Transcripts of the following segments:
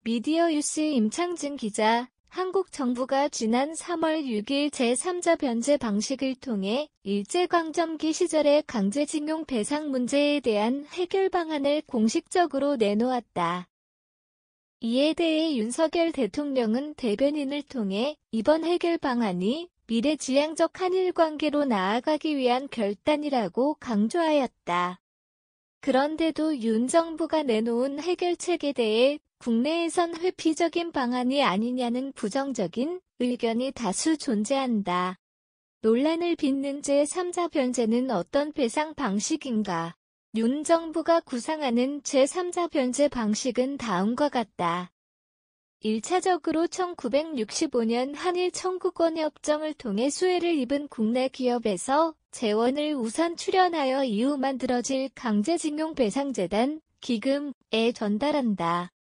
미디어유스 임창진 기자, 한국 정부가 지난 3월 6일 제3자 변제 방식을 통해 일제강점기 시절의 강제징용 배상 문제에 대한 해결 방안을 공식적으로 내놓았다. 이에 대해 윤석열 대통령은 대변인을 통해 이번 해결 방안이 미래지향적 한일 관계로 나아가기 위한 결단이라고 강조하였다. 그런데도 윤 정부가 내놓은 해결책에 대해 국내에선 회피적인 방안이 아니냐는 부정적인 의견이 다수 존재한다. 논란을 빚는 제3자 변제는 어떤 배상 방식인가? 윤 정부가 구상하는 제3자 변제 방식은 다음과 같다. 1차적으로 1965년 한일 청구권 협정을 통해 수혜를 입은 국내 기업에서 재원을 우선 출연하여 이후 만들어질 강제징용 배상재단, 기금에 전달한다.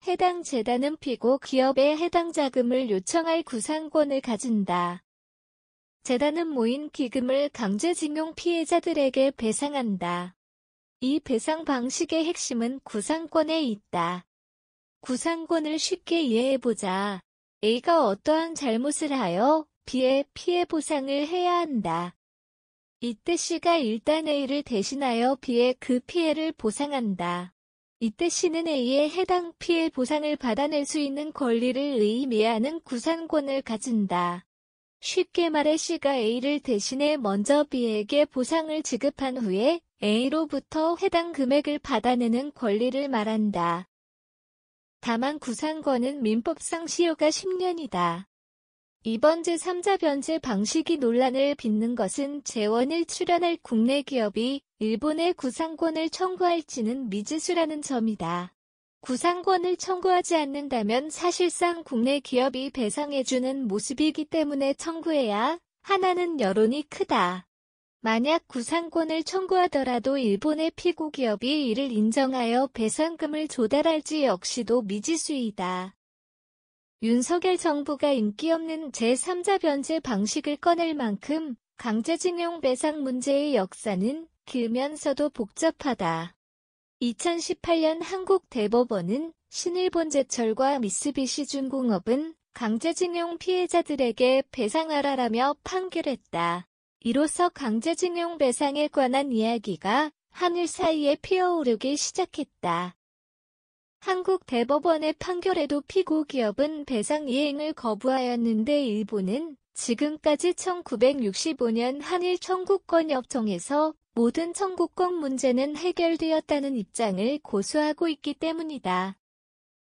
해당 재단은 피고 기업에 해당 자금을 요청할 구상권을 가진다. 재단은 모인 기금을 강제징용 피해자들에게 배상한다. 이 배상 방식의 핵심은 구상권에 있다. 구상권을 쉽게 이해해보자. A가 어떠한 잘못을 하여 B의 피해 보상을 해야 한다. 이때 C가 일단 A를 대신하여 B의 그 피해를 보상한다. 이때 C는 A의 해당 피해 보상을 받아낼 수 있는 권리를 의미하는 구상권을 가진다. 쉽게 말해 C가 A를 대신해 먼저 B에게 보상을 지급한 후에 A로부터 해당 금액을 받아내는 권리를 말한다. 다만 구상권은 민법상 시효가 10년이다. 이번 제3자 변제 방식이 논란을 빚는 것은 재원을 출연할 국내 기업이 일본에 구상권을 청구할지는 미지수라는 점이다. 구상권을 청구하지 않는다면 사실상 국내 기업이 배상해주는 모습이기 때문에 청구해야 하나는 여론이 크다. 만약 구상권을 청구하더라도 일본의 피고 기업이 이를 인정하여 배상금을 조달할지 역시도 미지수이다. 윤석열 정부가 인기 없는 제3자 변제 방식을 꺼낼 만큼 강제징용 배상 문제의 역사는 길면서도 복잡하다. 2018년 한국 대법원은 신일본제철과 미쓰비시중공업은 강제징용 피해자들에게 배상하라라며 판결했다. 이로써 강제징용 배상에 관한 이야기가 한일 사이에 피어오르기 시작했다. 한국 대법원의 판결에도 피고 기업은 배상 이행을 거부하였는데 일본은 지금까지 1965년 한일 청구권 협정에서 모든 청구권 문제는 해결되었다는 입장을 고수하고 있기 때문이다.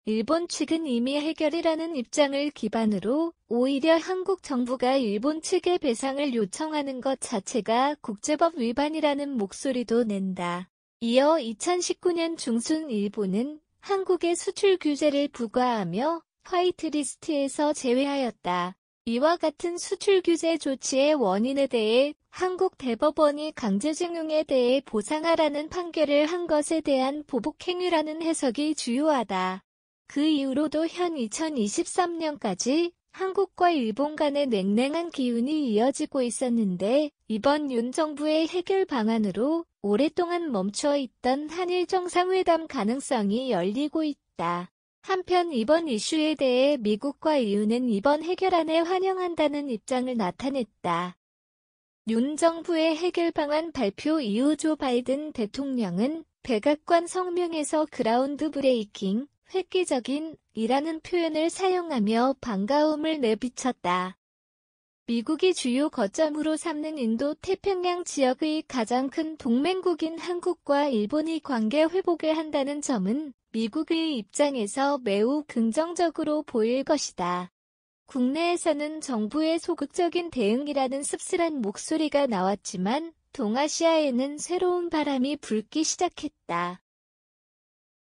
일본 측은 이미 해결이라는 입장을 기반으로 오히려 한국 정부가 일본 측에 배상을 요청하는 것 자체가 국제법 위반이라는 목소리도 낸다. 이어 2019년 중순 일본은 한국의 수출 규제를 부과하며 화이트리스트에서 제외하였다. 이와 같은 수출 규제 조치의 원인에 대해 한국 대법원이 강제징용에 대해 보상하라는 판결을 한 것에 대한 보복행위라는 해석이 주요하다. 그 이후로도 현 2023년까지 한국과 일본 간의 냉랭한 기운이 이어지고 있었는데 이번 윤 정부의 해결 방안으로 오랫동안 멈춰 있던 한일 정상회담 가능성이 열리고 있다. 한편 이번 이슈에 대해 미국과 EU는 이번 해결안에 환영한다는 입장을 나타냈다. 윤 정부의 해결 방안 발표 이후 조 바이든 대통령은 백악관 성명에서 그라운드 브레이킹, 획기적인 이라는 표현을 사용하며 반가움을 내비쳤다. 미국이 주요 거점으로 삼는 인도 태평양 지역의 가장 큰 동맹국인 한국과 일본이 관계 회복을 한다는 점은 미국의 입장에서 매우 긍정적으로 보일 것이다. 국내에서는 정부의 소극적인 대응이라는 씁쓸한 목소리가 나왔지만 동아시아에는 새로운 바람이 불기 시작했다.